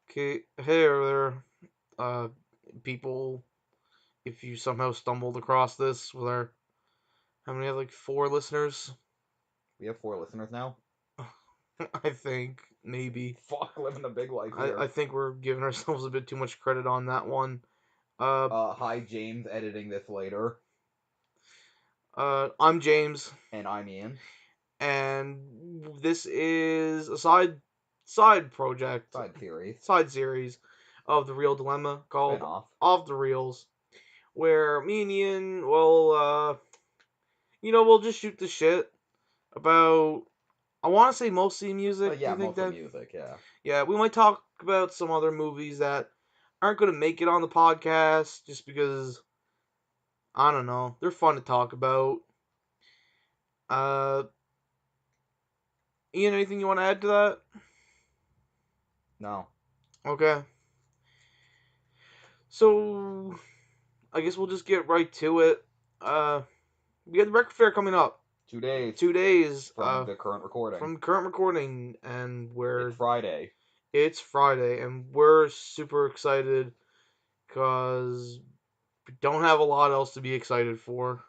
Okay, hey there, uh, people. If you somehow stumbled across this, with our how many have like 4 listeners? We have 4 listeners now. I think maybe. Fuck, living the big life I here. think we're giving ourselves a bit too much credit on that one. Uh, Hi James, editing this later, I'm James, and I'm Ian. and this is a side project, Side series, side series of the Real Dilemma called spin-off. Off the Reels, where me and Ian will, we'll just shoot the shit about, I want to say mostly music. Do Yeah, you think mostly that? music. Yeah, Yeah, we might talk about some other movies that aren't going to make it on the podcast just because, I don't know, they're fun to talk about. Uh, Ian, anything you want to add to that? no, Okay. So, I guess we'll just get right to it. Uh, we got the record fair coming up. 2 days 2 days from the current recording. from current recording, and It's Friday. it's Friday, and we're super excited because we don't have a lot else to be excited for.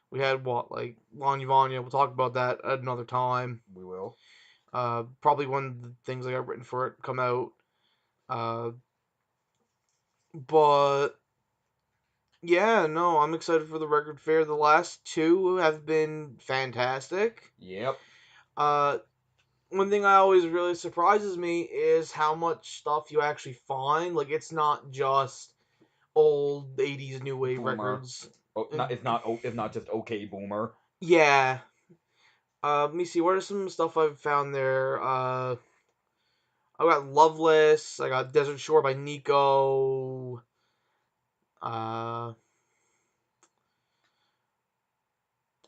We had what, like Lanya Vanya. We'll talk about that at another time. We will. Probably when the things I got written for it come out. Uh, but yeah, no, I'm excited for the record fair. The last two have been fantastic. Yep. Uh, One thing I always really surprises me is how much stuff you actually find. Like, it's not just old 80s new wave Boomer. records. Oh, not. It's not. Oh, it's not just okay, Boomer. Yeah. Let me see. What are some stuff I've found there? I got Loveless. I got Desert Shore by Nico. Uh,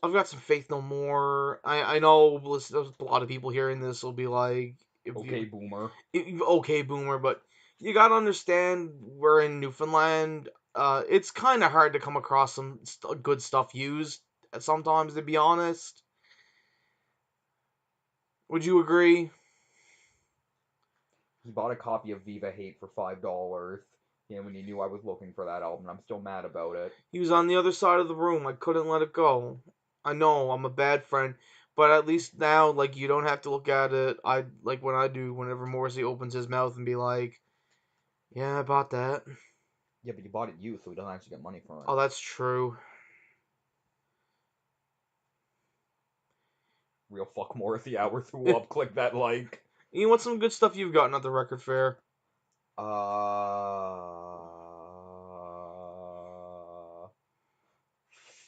I've got some Faith No More. I know a lot of people hearing this will be like, Okay, Boomer. okay, Boomer, but you gotta understand we're in Newfoundland. It's kind of hard to come across some good stuff used sometimes, to be honest. Would you agree? He bought a copy of Viva Hate for $5. Yeah, when he knew I was looking for that album, I'm still mad about it. He was on the other side of the room. I couldn't let it go. I know I'm a bad friend, but at least now, like, you don't have to look at it. I like when I do. Whenever Morrissey opens his mouth and be like, "Yeah, I bought that." Yeah, but you bought it used, so he doesn't actually get money from it. Oh, that's true. Real fuck Morrissey hours. Who up? Click that like. Ian, what's some good stuff you've gotten at the record fair?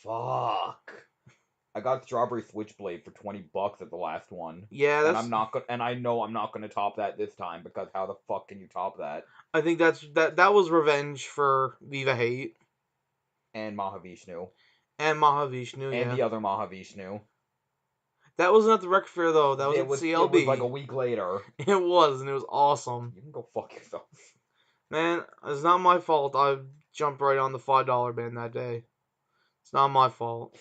Fuck. I got Strawberry Switchblade for $20 at the last one, Yeah, and that's. I know I'm not gonna top that this time because how the fuck can you top that? I think that was revenge for Viva Hate And Mahavishnu, and Mahavishnu. and Yeah, the other Mahavishnu. that wasn't at the record fair though. That was at It was like CLB. a week later. It was, and it was awesome. You can go fuck yourself. Man, it's not my fault. I jumped right on the $5 band that day. It's not my fault.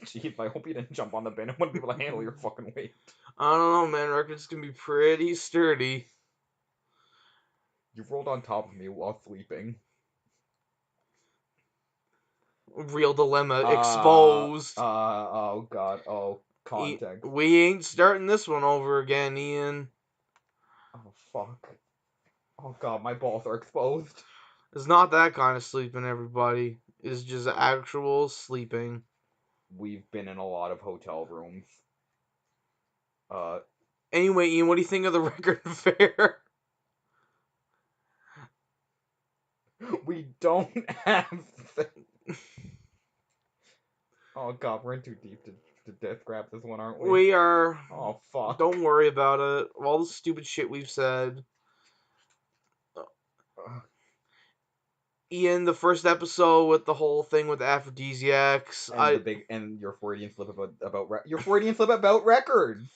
Jeez, I hope you didn't jump on the bin and wouldn't be able to handle your fucking weight. I don't know, man. Records can be pretty sturdy. You rolled on top of me while sleeping. Real dilemma exposed. Oh god, oh, context. We ain't starting this one over again, Ian. Oh fuck. Oh god, my balls are exposed. It's not that kind of sleeping, everybody. It's just actual sleeping. We've been in a lot of hotel rooms. Uh, Anyway, Ian, what do you think of the record fair? we don't have. Oh god, we're in too deep to death grab this one, aren't we? We are. Oh fuck. Don't worry about it. All the stupid shit we've said. Ian, the first episode with the whole thing with aphrodisiacs. And your Freudian slip your Freudian slip about records.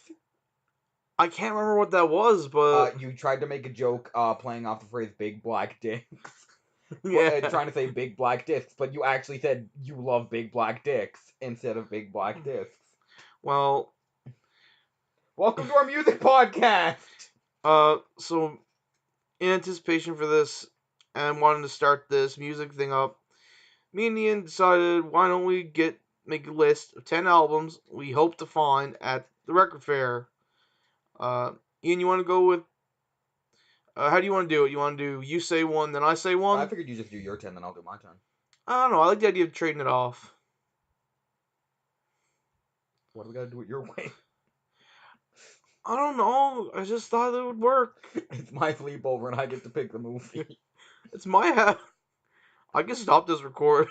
I can't remember what that was, but You tried to make a joke, playing off the phrase "big black dicks," yeah. trying to say "big black discs," but you actually said you love big black dicks instead of big black discs. Well, Welcome to our music podcast. so in anticipation for this and wanting to start this music thing up, me and Ian decided why don't we make a list of 10 albums we hope to find at the record fair. Uh, Ian, you want to go with how do you want to do it? You want to do you say one, then I say I one? figured you just do your 10, then I'll do my 10. I don't know. I like the idea of trading it off. What do we gotta do it your way? I don't know. I just thought it would work. It's my sleepover and I get to pick the movie. It's my house. I can stop this record.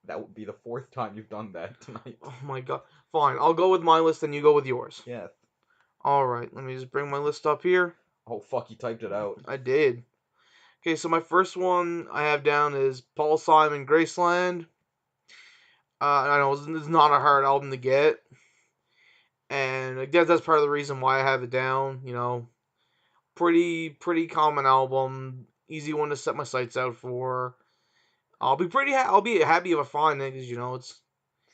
That would be the 4th time you've done that tonight. Oh my god. Fine. I'll go with my list and you go with yours. Yes. Alright. Let me just bring my list up here. Oh, fuck, you typed it out. I did. Okay, so my first one I have down is Paul Simon, Graceland. I know it's not a hard album to get. And I guess that's part of the reason why I have it down. You know, pretty common album, easy one to set my sights out for. I'll be happy if I find it because it's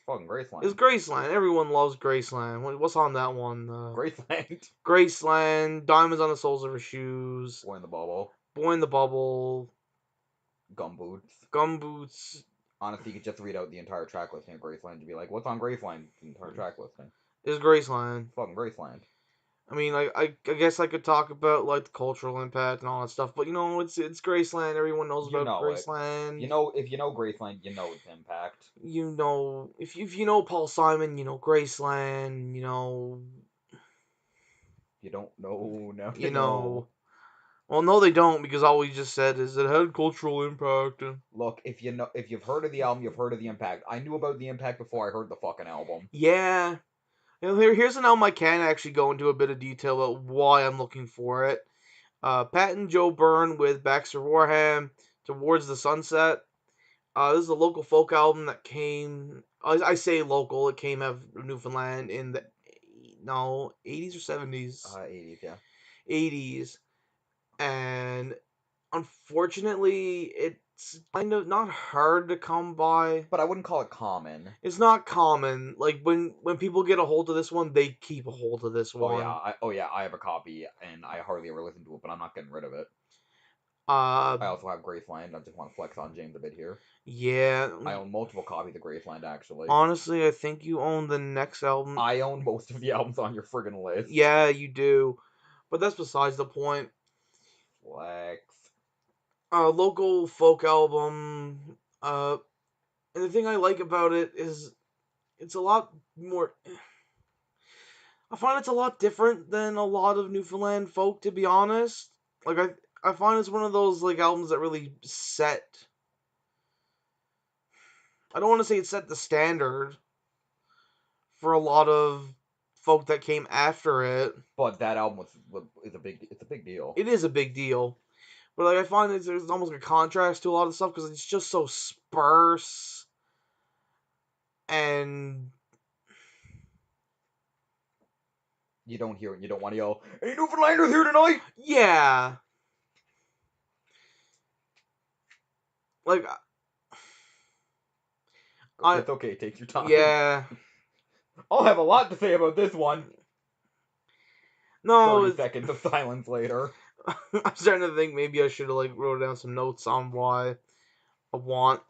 Fucking Graceland. it's Graceland. Everyone loves Graceland. What's on that one? Graceland. Graceland, Diamonds on the Soles of Her Shoes, Boy in the Bubble. Boy in the Bubble, Gumboots. Gumboots. Honestly, you could just read out the entire track listing of Graceland to be like, what's on Graceland? The entire track listing. Is Graceland. Fucking Graceland. I mean, I guess I could talk about like the cultural impact and all that stuff, but it's Graceland. Everyone knows You about know it. Graceland. If you know Graceland, you know its impact. If you know Paul Simon, you know Graceland. You don't know now. You know. Well, no, they don't because all we just said is it had cultural impact. Look, if you've heard of the album, you've heard of the impact. I knew about the impact before I heard the fucking album. Yeah. Here's an album I can actually go into a bit of detail about why I'm looking for it. Pat and Joe Byrne with Baxter Warham, Towards the Sunset. This is a local folk album that came. I say local. It came out of Newfoundland in the 80s or 70s. 80s, yeah. 80s, and unfortunately, it's kind of not hard to come by. But I wouldn't call it common. It's not common. Like when people get a hold of this one, they keep a hold of this one. Oh yeah, I have a copy and I hardly ever listen to it, but I'm not getting rid of it. I also have Graceland. I just want to flex on James a bit here. Yeah. I own multiple copies of Graceland, actually. Honestly, I think you own the next album. I own most of the albums on your friggin' list. Yeah, you do. But that's besides the point. Flex. Local folk album. And the thing I like about it is it's a lot more. I find it's a lot different than a lot of Newfoundland folk, to be honest. Like I find it's one of those like albums that really set. I don't want to say it set the standard for a lot of folk that came after it. But that album it's a big deal. It is a big deal. But like I find there's almost a contrast to a lot of stuff because it's just so sparse and you don't hear it. You don't want to yell, "Hey, Newfoundlanders here tonight!" Yeah. Like it's okay. Take your time. Yeah. I'll have a lot to say about this one. No. 30 seconds of silence later. I'm starting to think maybe I should have wrote down some notes on why I want.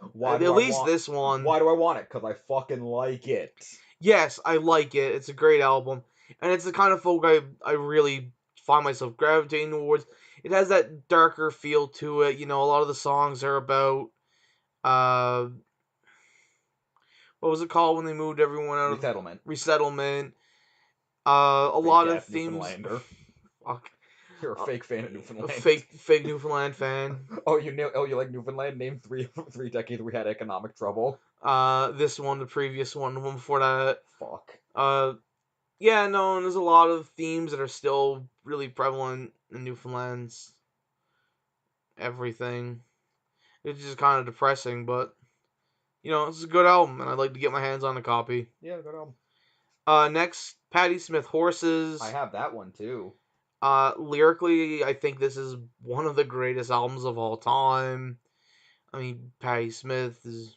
At least this one. Why do I want it? Because I fucking like it. Yes, I like it. It's a great album, and it's the kind of folk I really find myself gravitating towards. It has that darker feel to it. A lot of the songs are about what was it called when they moved everyone out Resettlement. of resettlement? A lot of themes. Newfoundlander. Fuck. You're a fake fan of Newfoundland. A fake Newfoundland fan. You like Newfoundland? Name three decades we had economic trouble. This one, the previous one, the one before that. Fuck. Yeah, no, and there's a lot of themes that are still really prevalent in Newfoundland's everything. It's just kind of depressing, but it's a good album, and I'd like to get my hands on a copy. Yeah, good album. Next, Patti Smith, Horses. I have that one too. Lyrically, I think this is one of the greatest albums of all time. I mean, Patti Smith is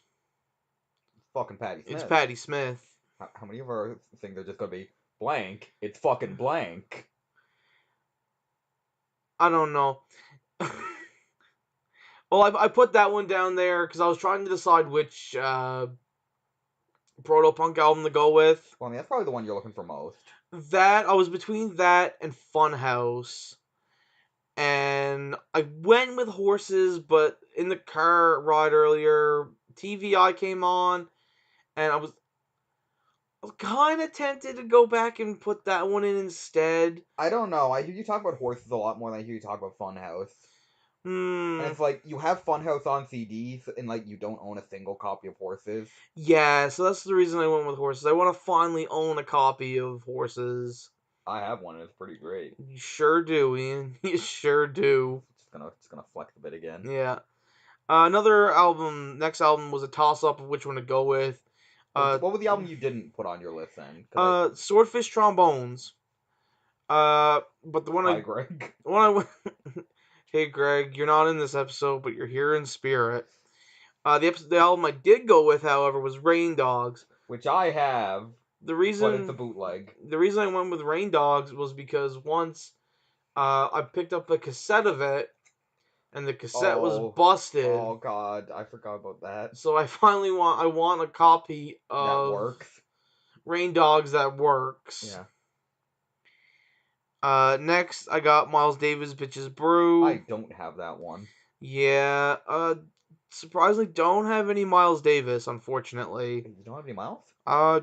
fucking Patti Smith. It's Patti Smith. How many of our things are just gonna be blank? It's fucking blank. I don't know. Well, I put that one down there because I was trying to decide which proto-punk album to go with. Well, I mean, that's probably the one you're looking for most. That I was between that and Funhouse, and I went with Horses, but in the car ride earlier, TVI came on, and I was kind of tempted to go back and put that one in instead. I don't know. I hear you talk about Horses a lot more than I hear you talk about Funhouse. And Hmm. it's like you have Funhouse on CDs, and like you don't own a single copy of Horses. Yeah, so that's the reason I went with Horses. I want to finally own a copy of Horses. I have one, and it's pretty great. You sure do, Ian. You sure do. It's gonna flex a bit again. Yeah. Another album, next album was a toss up of which one to go with. What was the album you didn't put on your list then? Because Swordfish Trombones. But hi, Greg. the one I went. Hey, Greg, you're not in this episode, but you're here in spirit. The album I did go with, however, was Rain Dogs. Which I have, The but it's a reason bootleg. the reason I went with Rain Dogs was because once I picked up a cassette of it, and the cassette was Oh, busted. oh God, I forgot about that. So I want a copy That of works. Rain Dogs that works. Yeah, Next I got Miles Davis Bitches I Brew. don't have that one. Yeah, surprisingly don't have any Miles Davis, unfortunately. You don't have any Miles? Uh,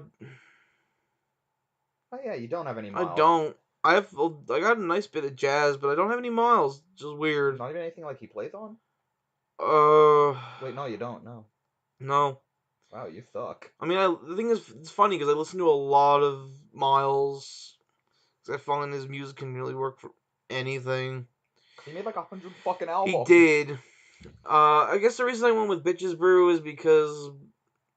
Oh yeah, you don't have any I Miles. don't. I got a nice bit of jazz, but I don't have any Miles. Just weird. Not even anything like he plays on. Uh, Wait, no, you don't. No. no. Wow, you suck. I mean, the thing is, it's funny because I listen to a lot of Miles. 'Cause I find his music can really work for anything. He made like 100 fucking He albums. did. I guess the reason I went with Bitches Brew is because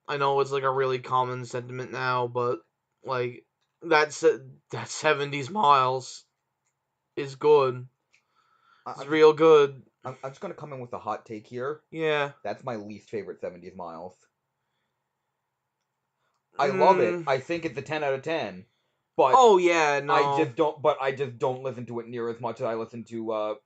I know it's like a really common sentiment now, but like that 70s Miles is good. It's I'm just, real good. I'm just gonna come in with a hot take here. Yeah. That's my least favorite 70s Miles. I love it. Mm. I think it's a 10 out of 10. But Oh yeah, no. I just don't listen to it near as much as I listen to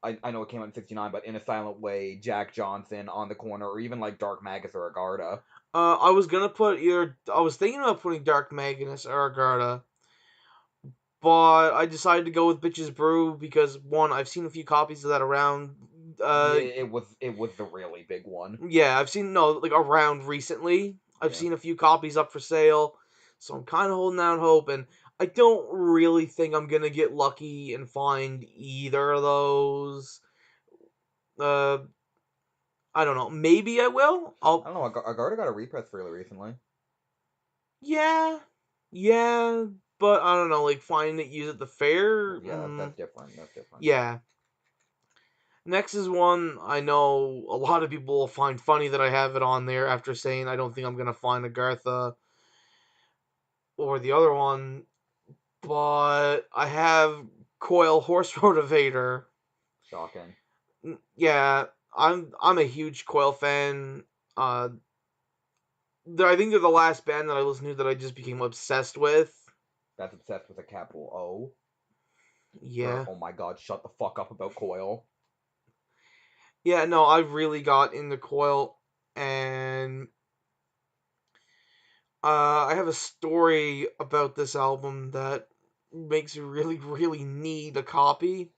I know it came out in '69, but In a Silent Way, Jack Johnson, On the Corner, or even like Dark Magus or Agartha. I was gonna put either. I was thinking about putting Dark Magnus or Agartha, but I decided to go with Bitches Brew because one, I've seen a few copies of that around. Yeah, Uh, it was the really big one. yeah, I've seen no like around recently. I've Yeah. seen a few copies up for sale, so I'm kind of holding out hope, and I don't really think I'm gonna get lucky and find either of those. Uh, I don't know. Maybe I will. I don't know. Agartha got a repress fairly recently. Yeah, yeah, but I don't know. Like find it, use at the fair. Well, yeah, that's different. That's different. Yeah. Next is one I know a lot of people will find funny that I have it on there after saying I don't think I'm gonna find Agartha or the other one, but I have Coil Horse Rotivator. Shocking. Yeah, I'm a huge Coil fan. Uh, I think they're the last band that I listened to that I just became obsessed with. That's obsessed with a capital O. For Yeah, oh my god, shut the fuck up about Coil. yeah. No, I really got into Coil, and I have a story about this album that makes you really, really need a copy.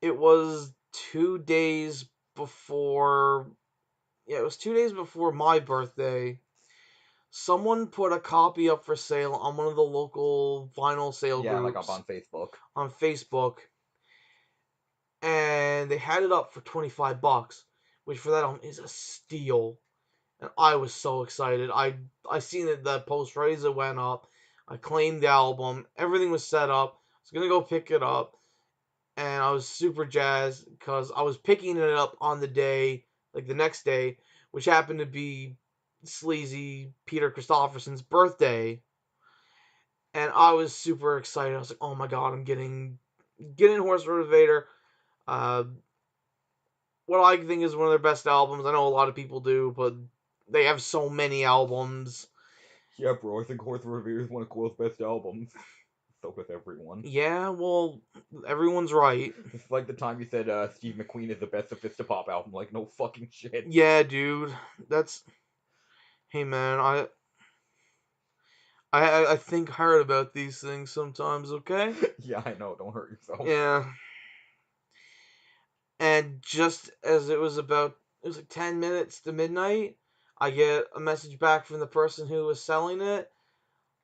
It was 2 days before. Yeah, it was 2 days before my birthday. Someone put a copy up for sale on one of the local vinyl sale Yeah, like up groups on Facebook. on Facebook, and they had it up for $25, which for that album is a steal. And I was so excited. I seen it that post right as it went up. I claimed the album. Everything was set up. I was gonna go pick it up, and I was super jazzed because I was picking it up on the day, like the next day, which happened to be sleazy Peter Christopherson's birthday, and I was super excited. I was like, "Oh my god, I'm getting Horse Motivator." Uh, what I think is one of their best albums. I know a lot of people do, but they have so many albums. Yeah, bro, I think Horse Revere is one of Coil's best albums. So with everyone. Yeah, well, Everyone's right. It's like the time you said Steve McQueen is the best Sophistopop album. Like, no fucking shit. Yeah, dude. That's. Hey, man. I think hard about these things sometimes. Okay. Yeah, I know. Don't hurt yourself. Yeah. And just as it was like 10 minutes to midnight, I get a message back from the person who was selling it.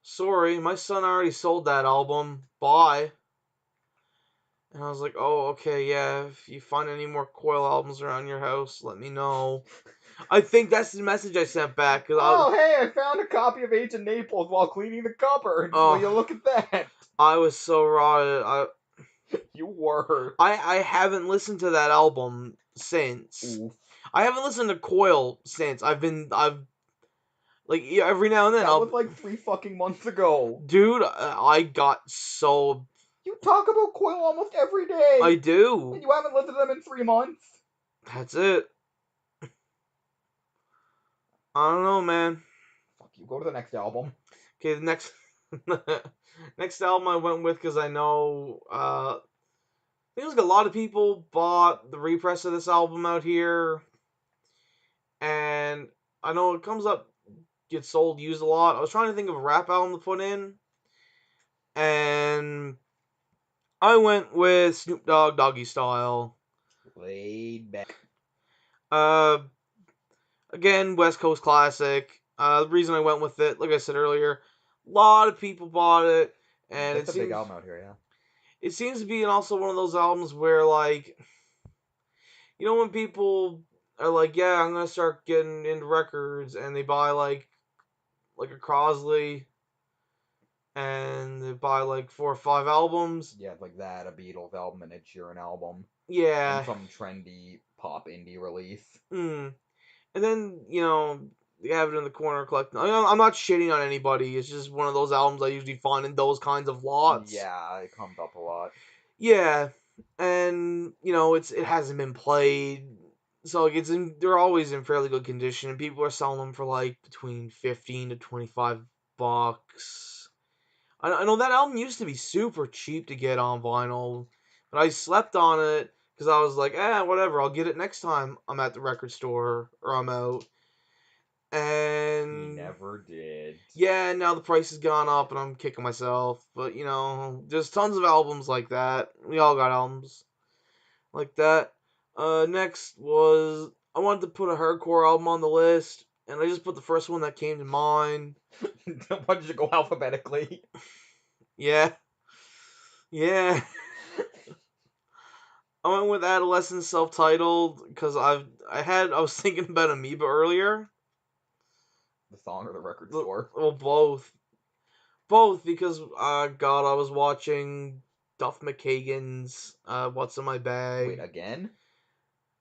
Sorry, my son already sold that album. Bye. And I was like, oh, okay, yeah. If you find any more Coil albums around your house, let me know. I think that's the message I sent back. Oh, hey, I found a copy of Agent Naples while cleaning the cupboards. Will you Oh, look at that? I was so rotted. You were. I haven't listened to that album since. Oof. I haven't listened to Coil since. I've like every now and then That was like 3 fucking months ago. dude, I got so. You talk about Coil almost every I day. And do. you haven't listened to them in 3 months. That's it. I don't know, man. Fuck you. Go to the next album. Okay, the next next album I went with because I know I think like a lot of people bought the repress of this album out here, and I know it comes up, gets sold used a lot. I was trying to think of a rap album to put in, and I went with Snoop Dogg Doggy Style. Laid back. Uh, Again, West Coast classic. The reason I went with it, like I said earlier, a lot of people bought it, and That's a big album out here, yeah. it seems to be also one of those albums where, like, when people are like, yeah, I'm gonna start getting into records, and they buy like a Crosley, and they buy like 4 or 5 albums. Yeah, it's like that, a Beatles album, and Ed Sheeran album, and Yeah. some trendy pop indie release. And then they have it in the corner collecting. I'm not shitting on anybody. It's just one of those albums I usually find in those kinds of lots. Yeah, it comes up a lot. Yeah, and it hasn't been played, so like they're always in fairly good condition, and people are selling them for like between 15 to $25. I know that album used to be super cheap to get on vinyl, but I slept on it because I was like, whatever, I'll get it next time I'm at the record store or I'm out. He And never did. yeah, now the price has gone up and I'm kicking myself. But there's tons of albums like that. We all got albums like that. Next was I wanted to put a hardcore album on the list, and I just put the first one that came to mind. Why did you go alphabetically? Yeah. Yeah. I went with Adolescence self-titled because I was thinking about Amoeba earlier. The song or the record store? Well, both. Both because God, I was watching Duff McKagan's What's in My Bag. Wait, again?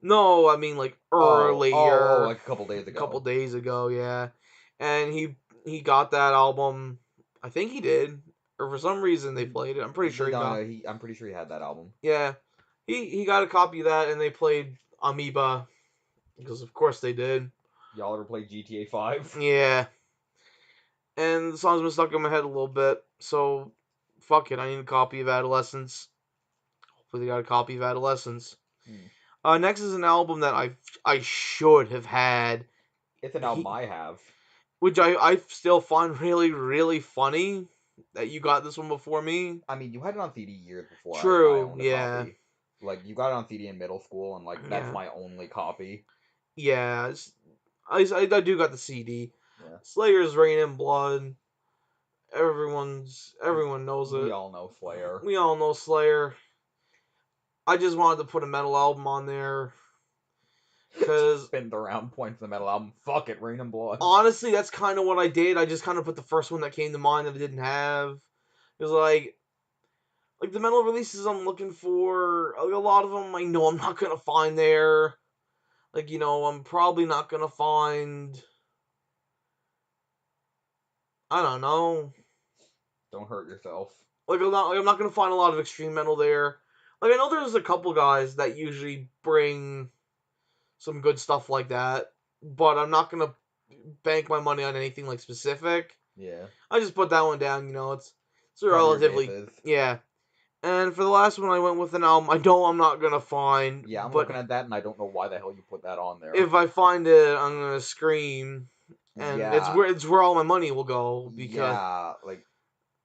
No, I mean like earlier, like a couple days a ago. couple days ago, yeah. And he got that album. I think he did, or for some reason they played it. I'm pretty sure he got. I'm pretty sure he had that album. Yeah, he got a copy of that, and they played Amoeba because of course they did. Y'all ever played GTA 5? Yeah. And the song's been stuck in my head a little bit, so fuck it. I need a copy of Adolescence. Hopefully, they got a copy of Adolescence. Next is an album that I should have had. It's an album I have. Which I still find really, really funny that you got this one before me. I mean, you had it on CD years before True, I owned a yeah. copy. Like, you got it on CD in middle school, and, like, that's my only copy. Yeah, I do got the CD. Yeah. Slayer's Rain in Blood. Everyone knows it. We all know Slayer. We all know Slayer. I just wanted to put a metal album on there. Because spin the round points the metal album. Fuck it, Rain and Blood. Honestly, that's kind of what I did. I just kind of put the first one that came to mind that I didn't have. It was like the metal releases I'm looking for, a lot of them I know I'm not gonna find there. Like, I'm probably not gonna find. I don't know. Don't hurt yourself. Like, I'm not gonna find a lot of extreme metal there. Like, I know there's a couple guys that usually bring some good stuff like that, but I'm not gonna bank my money on anything like specific. Yeah. I just put that one down. It's relatively, yeah. And for the last one, I went with an album I know I'm not gonna find, Yeah, I'm but looking at that and I don't know why the hell you put that on there. if I find it, I'm gonna scream, and Yeah, it's where all my money will go because yeah, like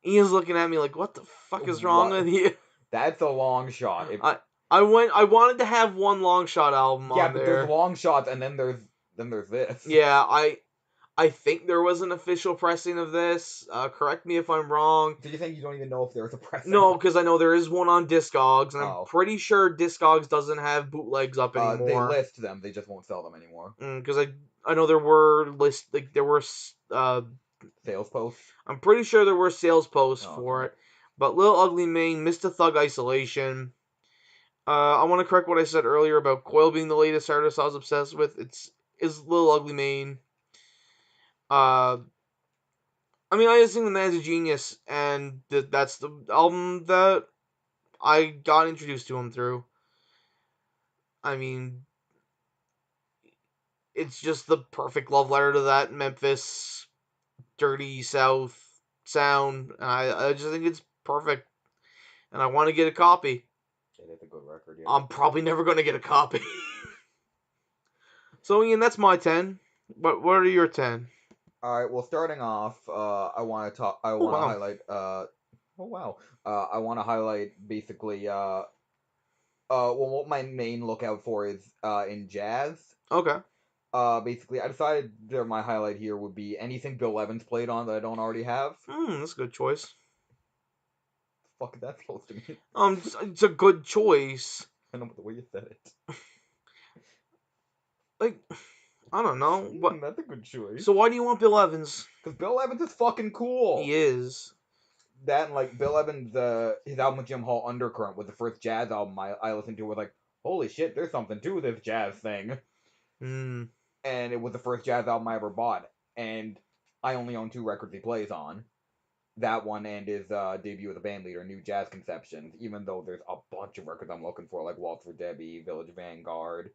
Ian's looking at me like, "What the fuck is wrong what? with you?" That's a long shot. I I wanted to have one long shot album Yeah, on but there's there. long shots and then there's this. Yeah, I think there was an official pressing of this. Correct me if I'm wrong. Do you think you don't even know if there's a pressing? No, because I know there is one on Discogs, and I'm Oh, pretty sure Discogs doesn't have bootlegs up they anymore. list them. They just won't sell them anymore. Because I know there were Sales posts. I'm pretty sure there were sales posts Oh, for okay. it. But Lil Ugly Mane, Mr. Thug Isolation. I want to correct what I said earlier about Coil being the latest artist I was obsessed with. Is Lil Ugly Mane. Uh, I mean, I just think the man's a genius, and that's the album that I got introduced to him through. I mean, it's just the perfect love letter to that Memphis dirty South sound. And I just think it's perfect, and I want to get a copy. It is a good record, yeah. I'm probably never going to get a copy. So, Ian, that's my 10. What are your 10? All right. Well, starting off, I want to talk. I Oh, want to wow. highlight. Oh wow. I want to highlight basically. Well, what my main lookout for is in jazz. Okay. Basically, I decided that my highlight here would be anything Bill Evans played on that I don't already have. That's a good choice. Fuck is that supposed to mean? It's a good choice. I know the way you said it. Like, I don't know. That's a good choice. So why do you want Bill Evans? Because Bill Evans is fucking cool. He is. That and like Bill Evans, his album with Jim Hall, Undercurrent, was the first jazz album I listened to. Was like, holy shit, there's something to this jazz thing. Hmm. And it was the first jazz album I ever bought. And I only own 2 records he plays on. That one and his debut as a band leader, New Jazz Conceptions. Even though there's a bunch of records I'm looking for, like Waltz for Debbie, Village Vanguard,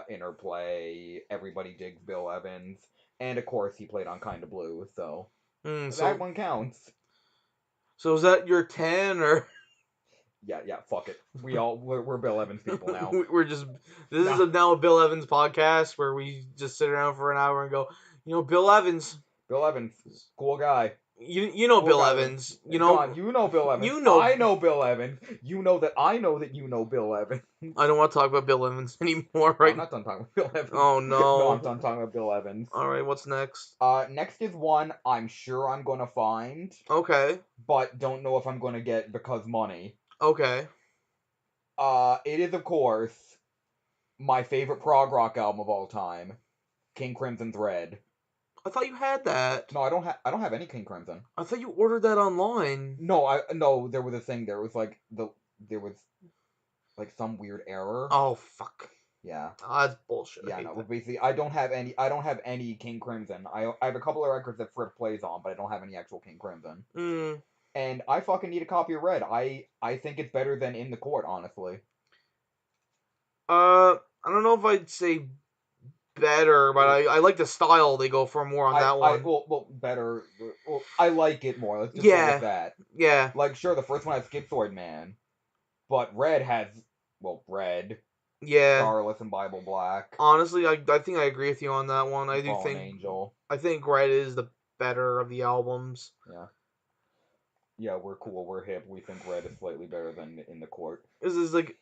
Interplay, Everybody Digs Bill Evans, and of course he played on Kinda Blue, so Hmm. that one counts. So is that your 10 or? Yeah, fuck it. We're Bill Evans people now. We're just this is No. now a Bill Evans podcast where we just sit around for an hour and go, Bill Evans, Bill Evans, cool guy. you know Cool Bill guy. Evans, God, you know Bill Evans. you know I know Bill Evans. You know that I know that you know Bill Evans. I don't want to talk about Bill Evans anymore, No, right? I'm not done talking about Bill Evans. Oh No, no. I'm done talking about Bill Evans. All right, what's next? Next is one I'm sure I'm gonna find, Okay. but don't know if I'm gonna get because money. Okay. It is of course my favorite prog rock album of all time, King Crimson Thread. I thought you had that. No, I don't have any King Crimson. I thought you ordered that online. No, there was a thing. There was like there was like some weird error. Oh fuck. Yeah. That's bullshit. Yeah, no, but basically I don't have any King Crimson. I have a couple of records that Fripp plays on, but I don't have any actual King Crimson. And I fucking need a copy of Red. I think it's better than In the Court, honestly. I don't know if I'd say better, but I like the style they go for more on that one. Well, better. Well, I like it more. Let's just go with that. Yeah. Like, sure, the first one has Schizoid Man, but Red has, Red, Yeah. Starless, and Bible Black. Honestly, I think I agree with you on that one. I do Fallen think Angel. I think Red is the better of the albums. Yeah. Yeah, we're cool. We're hip. We think Red is slightly better than In the Court. This is like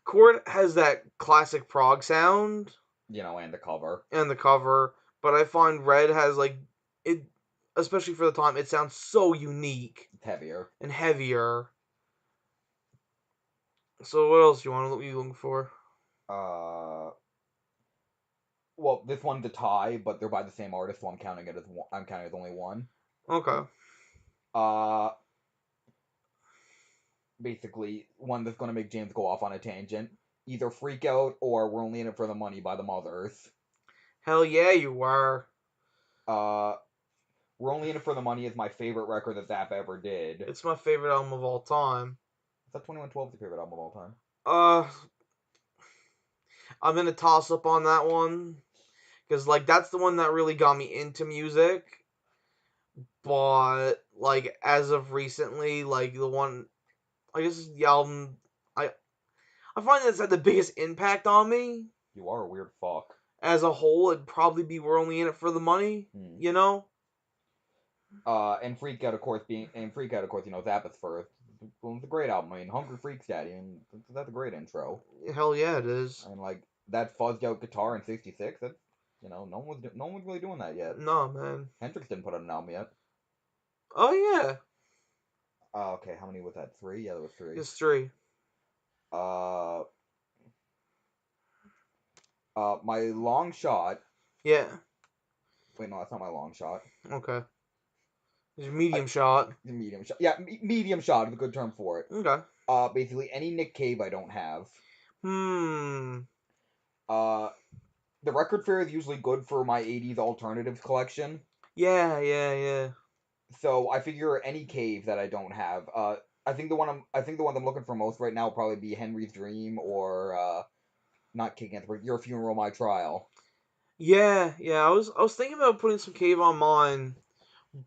Court has that classic prog sound. And the cover. And the cover, but I find Red has like it, especially for the time. It sounds so unique. It's heavier and heavier. So what else do you want to be looking for? Well, this one's a tie, but they're by the same artist, so I'm counting it as one. I'm counting it as only one. Okay. Basically, one that's gonna make James go off on a tangent. Either Freak Out or We're Only in It for the Money by the Mothers. Hell yeah, you were. We're Only in It for the Money is my favorite record that Zapp ever did. It's my favorite album of all time. Is that 2112's your favorite album of all time? I'm gonna toss up on that one because like that's the one that really got me into music. But like as of recently, like the one I guess it's the album I find that's had the biggest impact on me. You are a weird fuck. As a whole, it'd probably be We're Only In It For The Money, you know? And Freak Out, of course, Zappa's first. Well, it's a great album. I mean, Hungry Freaks Daddy, and that's a great intro. Hell yeah, it is. I mean, like, that fuzzed out guitar in '66, that's, no one was really doing that yet. No, man. Hendrix didn't put out an album yet. Oh, yeah. Okay, how many was that? 3? Yeah, there was 3. It's 3. My Long Shot. Yeah. Wait, no, that's not My Long Shot. Okay. It's Medium Shot. Medium Shot. Yeah, Medium Shot is a good term for it. Okay. Basically, any Nick Cave I don't have. The record fair is usually good for my 80s alternatives collection. Yeah. So I figure any Cave that I don't have. I think the one I'm looking for most right now will probably be Henry's Dream or not King Anthony, Your Funeral, My Trial. Yeah. I was thinking about putting some Cave on mine,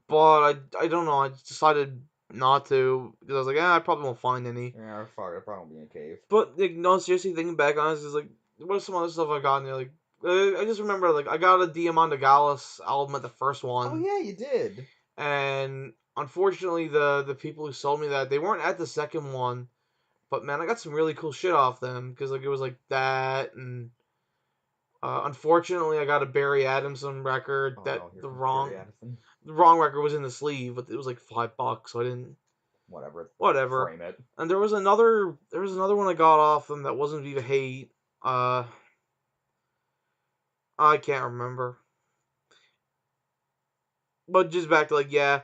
but I don't know. I decided not to because I was like, I probably won't find any. Yeah, fuck, it probably won't be a Cave. But like, no, seriously, thinking back on this is like, what's some other stuff I got? And you're like, I just remember like I got a Diamante Gallus album at the first one. Oh yeah, you did. And unfortunately, the people who sold me that, they weren't at the second one. But man, I got some really cool shit off them because like it was like that, and unfortunately, I got a Barry Adamson record that the wrong record was in the sleeve, but it was like $5, so I didn't. Whatever. Frame it. And there was another one I got off them that wasn't Viva Hate. I can't remember. But just back to like, yeah,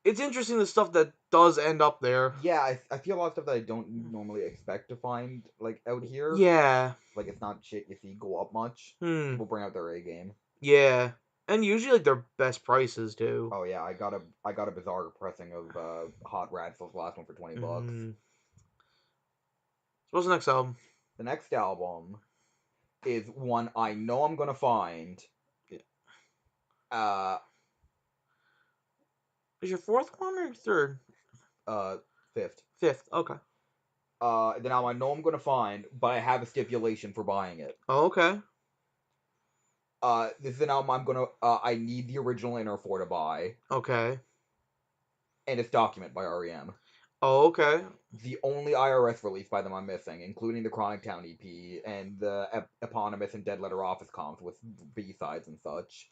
it's interesting the stuff that does end up there. Yeah, I feel a lot of stuff that I don't normally expect to find like out here. Yeah. Like it's not shit you see go up much. People bring out their A game. Yeah. And usually like their best prices too. Oh yeah, I got a bizarre pressing of Hot Radful's last one for $20. What's the next album? The next album is one I know I'm gonna find. Yeah. Is your fourth one or third? Fifth. Fifth, okay. The album I know I'm gonna find, but I have a stipulation for buying it. Oh, okay. This is an album I'm gonna. I need the original inner for to buy. Okay. And it's Document by REM. Oh, okay. The only IRS release by them I'm missing, including the Chronic Town EP and the eponymous and Dead Letter Office comps with B-sides and such.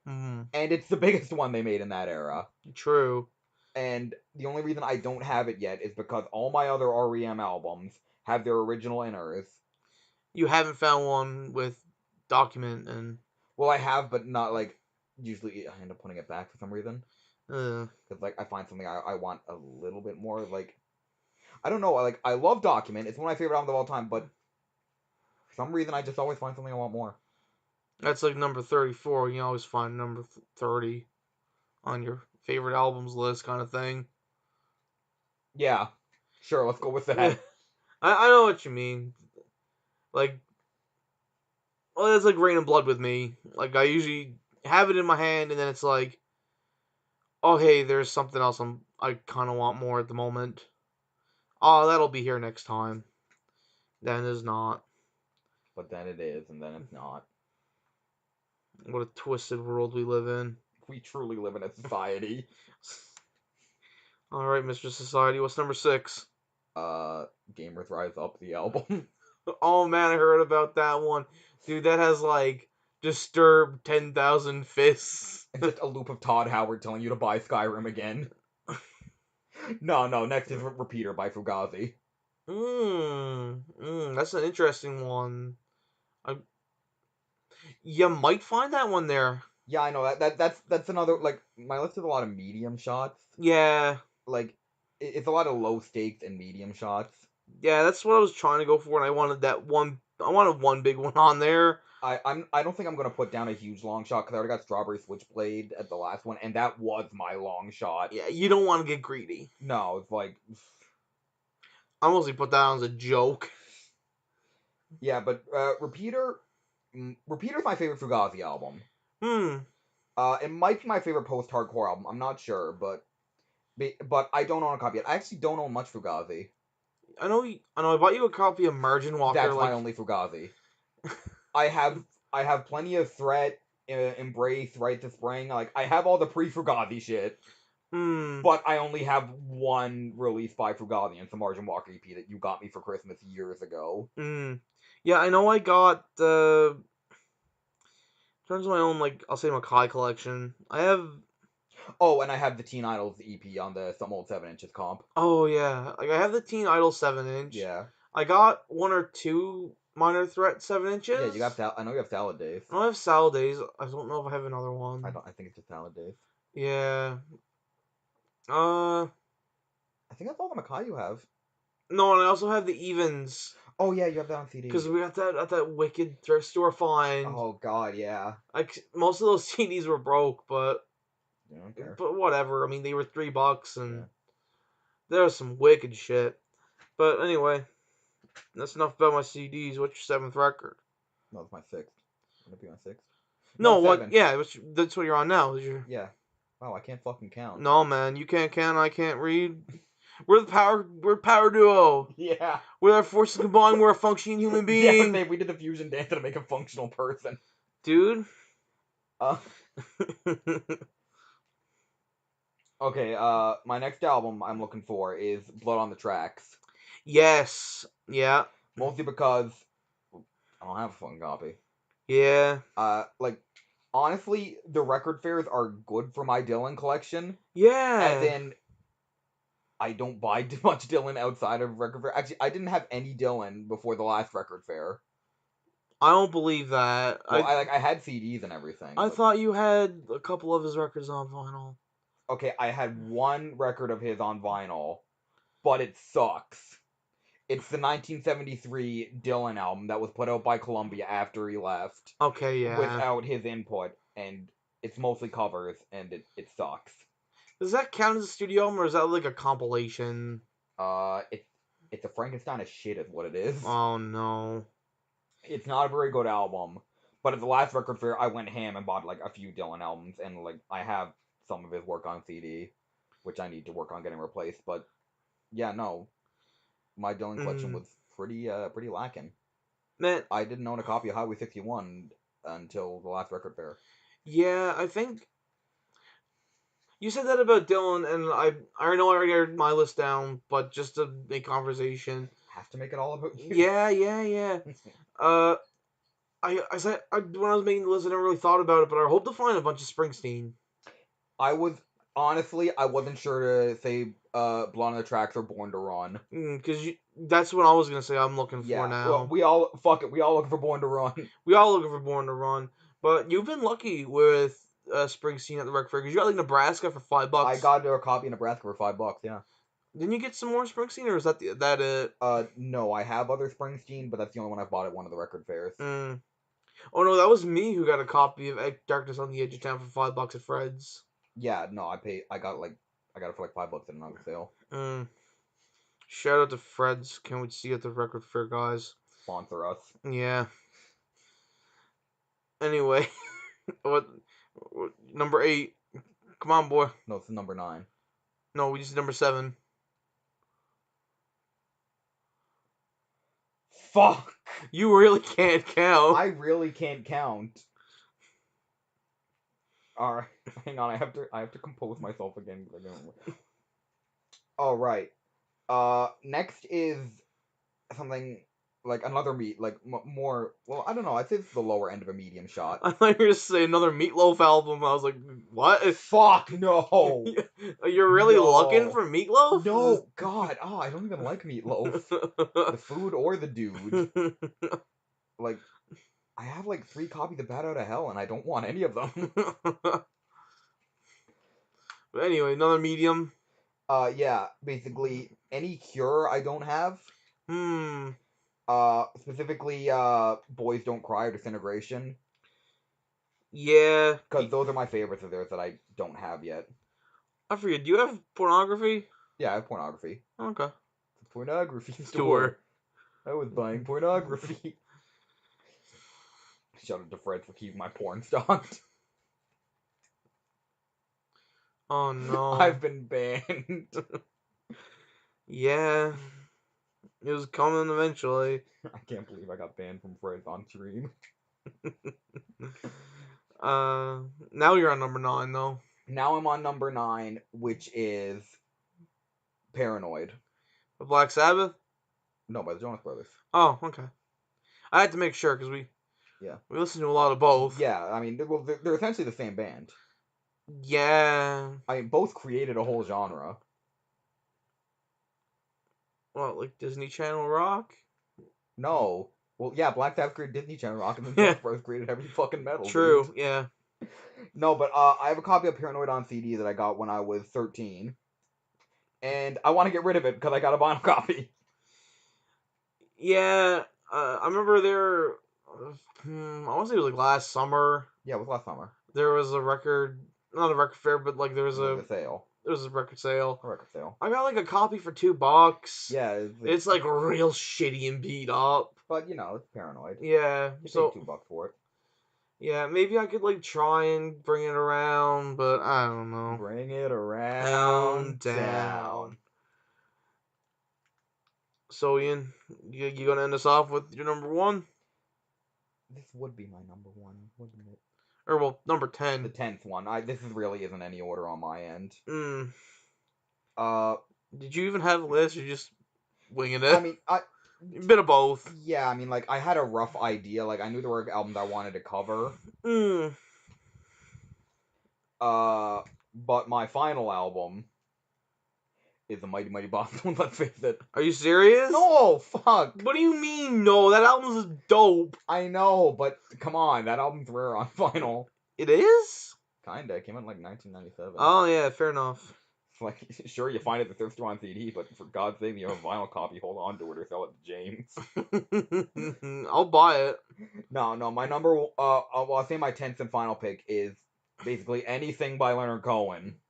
And it's the biggest one they made in that era. True. And the only reason I don't have it yet is because all my other REM albums have their original inners. You haven't found one with Document and... Well, I have, but not, like, usually I end up putting it back for some reason. Because, like, I find something I want a little bit more, like... I don't know, like, I love Document. It's one of my favorite albums of all time, but for some reason I just always find something I want more. That's like number 34. You always find number 30 on your favorite albums list kind of thing. Yeah. Sure, let's go with that. I know what you mean. Like, well, it's like Rain and Blood with me. Like, I usually have it in my hand, and then it's like, oh, hey, there's something else I kind of want more at the moment. Oh, that'll be here next time. Then it's not. But then it is, and then it's not. What a twisted world we live in. We truly live in a society. Alright, Mr. Society, what's number 6? Gamers Rise Up, the album. Oh man, I heard about that one. Dude, that has like Disturbed 10,000 Fists. And just a loop of Todd Howard telling you to buy Skyrim again. No, next is Repeater by Fugazi. That's an interesting one. You might find that one there. Yeah, I know that's another, like, my list is a lot of medium shots. Yeah. Like, it's a lot of low stakes and medium shots. Yeah, that's what I was trying to go for, and I wanted one big one on there. I don't think I'm gonna put down a huge long shot because I already got Strawberry Switchblade at the last one, and that was my long shot. Yeah, you don't want to get greedy. No, it's like I mostly put that on as a joke. Yeah, but Repeater's my favorite Fugazi album. It might be my favorite post-hardcore album. I'm not sure, but I don't own a copy yet. I actually don't own much Fugazi. I know. I know. I bought you a copy of Margin Walker. That's Like, my only Fugazi. I have plenty of Threat, Embrace, Right to Spring. Like I have all the pre-Fugazi shit, but I only have one released by Fugazi, and it's the Margin Walker EP that you got me for Christmas years ago. Yeah, I know. I got the. Turns my own, like, I'll say Makai collection. I have. Oh, and I have the Teen Idols EP on the Some Old 7 inches comp. Oh yeah, like I have the Teen Idol 7-inch. Yeah. I got one or two Minor Threat 7-inches. Yeah, you got I know you have Salad Days. I don't have Salad Days. I don't know if I have another one. I think it's just Salad Days. Yeah. I think that's all the Makai you have. No, and I also have the Evens. Oh yeah, you have that on CD. Because we got that at that wicked thrift store find. Oh god, yeah. Like most of those CDs were broke, but You don't care. but whatever. I mean, they were $3, and Yeah. there was some wicked shit. But anyway, that's enough about my CDs. What's your 7th record? No, it's my 6th. Would it be my 6th? No, what? 7. Yeah, that's what you're on now. Yeah. Wow, I can't fucking count. No, man, you can't count. I can't read. We're power duo. Yeah. With our forces combined, we're a functioning human being. Yeah, we did the fusion dance to make a functional person. Dude. Okay, my next album I'm looking for is Blood on the Tracks. Yes. Yeah. Mostly because I don't have a fucking copy. Yeah. Like, honestly, the record fairs are good for my Dylan collection. Yeah. As in, I don't buy too much Dylan outside of record fair. Actually, I didn't have any Dylan before the last record fair. I don't believe that. Well, I had CDs and everything. I thought you had a couple of his records on vinyl. Okay, I had one record of his on vinyl, but it sucks. It's the 1973 Dylan album that was put out by Columbia after he left. Okay, yeah. Without his input, and it's mostly covers, and it sucks. Does that count as a studio album, or is that like a compilation? It's a Frankenstein of shit is what it is. Oh, no. It's not a very good album, but at the last record fair, I went ham and bought, like, a few Dylan albums, and, like, I have some of his work on CD, which I need to work on getting replaced, but, yeah, no. My Dylan collection was pretty lacking. Man, I didn't own a copy of Highway 61 until the last record fair. Yeah, I think you said that about Dylan, and I know I already had my list down, but just to make conversation. Have to make it all about you. Yeah. I said when I was making the list, I never really thought about it, but I hope to find a bunch of Springsteen. I wasn't sure to say Blonde on the Tracks or Born to Run. Because that's what I was gonna say. I'm looking for now. Well, we all looking for Born to Run. We all looking for Born to Run, but you've been lucky with Springsteen at the record fair because you got like Nebraska for $5. I got a copy of Nebraska for $5. Yeah. Didn't you get some more Springsteen, or is that that it? No, I have other Springsteen, but that's the only one I've bought at one of the record fairs. Oh no, that was me who got a copy of Darkness on the Edge of Town for $5 at Fred's. Yeah, no, I got it for like $5 at another sale. Shout out to Fred's. Can't wait to see you at the record fair, guys. Sponsor us. Yeah. Anyway, what number 8? Come on, boy. No, it's number 9. No, we just number 7. Fuck! You really can't count. I really can't count. Alright, hang on, I have to compose myself again. Alright. Next is something like another more, well, I don't know, I'd say it's the lower end of a medium shot. I thought you were going to say another Meatloaf album. I was like, what? Fuck, no! You're really looking for Meatloaf? No, God, I don't even like Meatloaf. The food or the dude. Like, I have like 3 copies of Bat Out of Hell, and I don't want any of them. But anyway, another medium. Yeah, basically, any Cure I don't have. Specifically, Boys Don't Cry or Disintegration. Yeah. Because those are my favorites of theirs that I don't have yet. I forget, do you have Pornography? Yeah, I have Pornography. Okay. The Pornography store. I was buying pornography. Shout out to Fred for keeping my porn stocked. Oh no. I've been banned. Yeah. It was coming eventually. I can't believe I got banned from Fred's on stream. Now you're on number 9 though. Now I'm on number 9, which is Paranoid. The Black Sabbath. No, by the Jonas Brothers. Oh, okay. I had to make sure because we listen to a lot of both. Yeah, I mean, well, they're essentially the same band. Yeah. I mean, both created a whole genre. What, like Disney Channel rock? No. Well, yeah, Black Sabbath created Disney Channel rock, and then Yeah. Jonas Brothers created heavy fucking metal. True. Dude. Yeah. No, but I have a copy of Paranoid on CD that I got when I was 13, and I want to get rid of it because I got a vinyl copy. Yeah. I remember there. I want to say it was like last summer. Yeah, it was last summer. There was a record, not a record fair, but like there was a sale. There was a record sale. A record sale. I got like a copy for $2. Yeah, it's like real shitty and beat up. But you know, it's Paranoid. Yeah, you so paid $2 for it. Yeah, maybe I could like try and bring it around, but I don't know. Bring it around down. So Ian, you gonna end us off with your number 1? This would be my number 1, wouldn't it? Or well, number 10. The 10th one. This really isn't any order on my end. Did you even have a list, or just winging it? I mean, a bit of both. Yeah, I mean, like, I had a rough idea. Like, I knew there were albums I wanted to cover. But my final album is the Mighty Mighty Bosstones, let's face it. Are you serious? No, fuck. What do you mean, no? That album is dope. I know, but come on, that album's rare on vinyl. It is? Kinda. It came out in, like, 1997. Oh, yeah, fair enough. Like, sure, you find it at the thrift store on CD, but for God's sake, you have a vinyl copy, hold on to it or sell it to James. I'll buy it. No, my number, well, I'll say my 10th and final pick is basically anything by Leonard Cohen.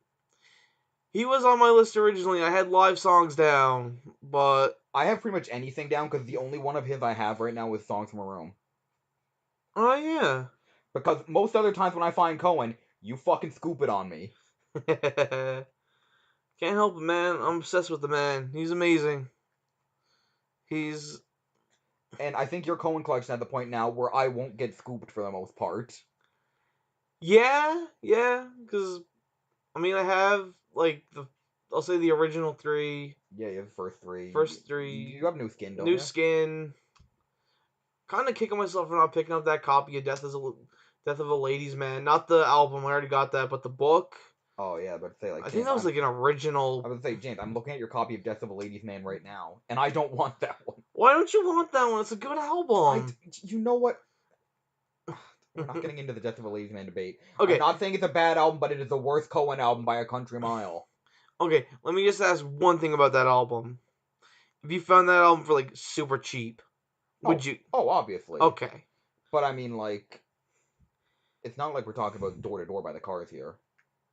He was on my list originally. I had live songs down, but I have pretty much anything down because the only one of his I have right now is Songs from a Room. Oh, yeah. Because most other times when I find Cohen, you fucking scoop it on me. Can't help it, man. I'm obsessed with the man. He's amazing. And I think your Cohen collection at the point now where I won't get scooped for the most part. Yeah, because, I mean, I have, like, I'll say the original 3. Yeah, you have the first 3. First 3. You have New Skin, don't you? you? New Skin. Kind of kicking myself for not picking up that copy of Death of a Ladies' Man. Not the album, I already got that, but the book. Oh, yeah, but say, like, I think that was, like, an original. I would say, James, I'm looking at your copy of Death of a Ladies' Man right now, and I don't want that one. Why don't you want that one? It's a good album. You know what? We're not getting into the Death of a Ladies' Man debate. Okay. I'm not saying it's a bad album, but it is the worst Cohen album by a country mile. Okay, let me just ask one thing about that album. If you found that album for, like, super cheap, would you? Oh, obviously. Okay. But, I mean, like, it's not like we're talking about Door to Door by the Cars here.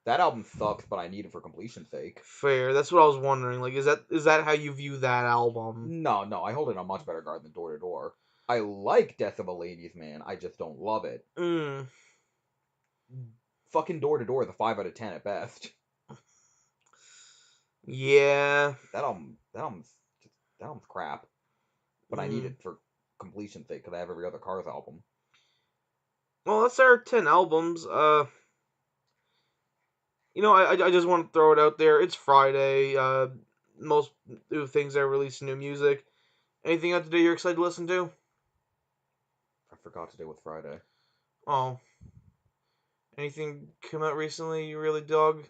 That album sucks, but I need it for completion's sake. Fair. That's what I was wondering. Like, is that how you view that album? No, I hold it in a much better regard than Door to Door. I like Death of a Ladies' Man, I just don't love it. Fucking Door to Door is a 5 out of 10 at best. Yeah. That album's crap. But I need it for completion's sake because I have every other Cars album. Well, that's our 10 albums. You know, I just want to throw it out there. It's Friday. Most new things are releasing new music. Anything out today you're excited to listen to? I forgot today was Friday. Oh. Anything come out recently you really dug?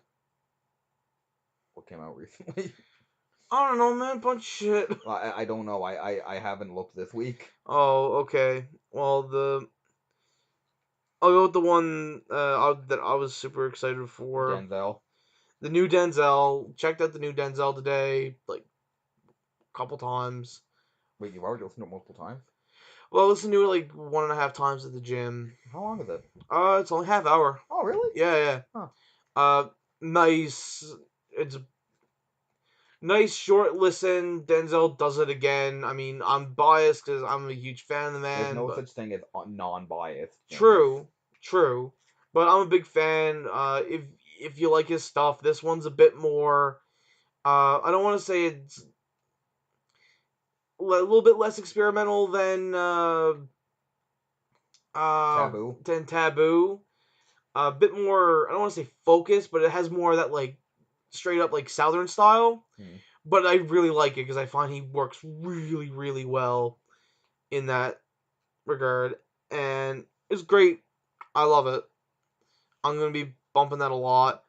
What came out recently? I don't know, man. Bunch of shit. I don't know. I haven't looked this week. Oh, okay. Well, I'll go with the one that I was super excited for. Denzel. The new Denzel. Checked out the new Denzel today, like, a couple times. Wait, you've already listened to it multiple times? Well, I listened to it like 1.5 times at the gym. How long is it? It's only half hour. Oh, really? Yeah. Huh. Nice. It's a nice short listen. Denzel does it again. I mean, I'm biased because I'm a huge fan of the man. There's no such thing as non-biased. True. But I'm a big fan. If you like his stuff, this one's a bit more. I don't want to say it's little bit less experimental Taboo. than Taboo. A bit more, I don't want to say focused, but it has more of that like straight up like Southern style. But I really like it because I find he works really, really well in that regard, and it's great. I love it. I'm gonna be bumping that a lot.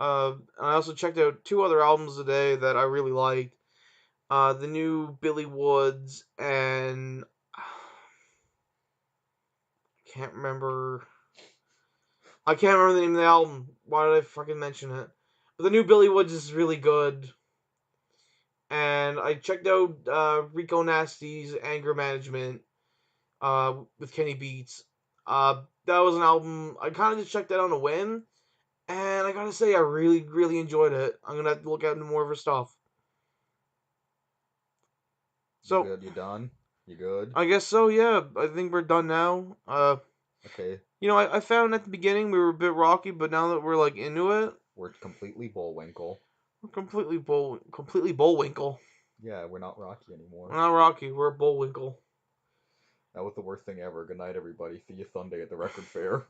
I also checked out two other albums today that I really liked. The new Billy Woods and can't remember. I can't remember the name of the album. Why did I fucking mention it? But the new Billy Woods is really good. And I checked out Rico Nasty's Anger Management with Kenny Beats. That was an album I kind of just checked that on a whim, and I gotta say I really, really enjoyed it. I'm gonna have to look into more of her stuff. You So good? You done? You good? I guess so. Yeah, I think we're done now. Okay. I found at the beginning we were a bit rocky, but now that we're like into it, We're completely Bullwinkle. we're completely Bullwinkle. Yeah, we're not Rocky anymore. We're not Rocky. We're Bullwinkle. That was the worst thing ever. Good night, everybody. See you Sunday at the record fair.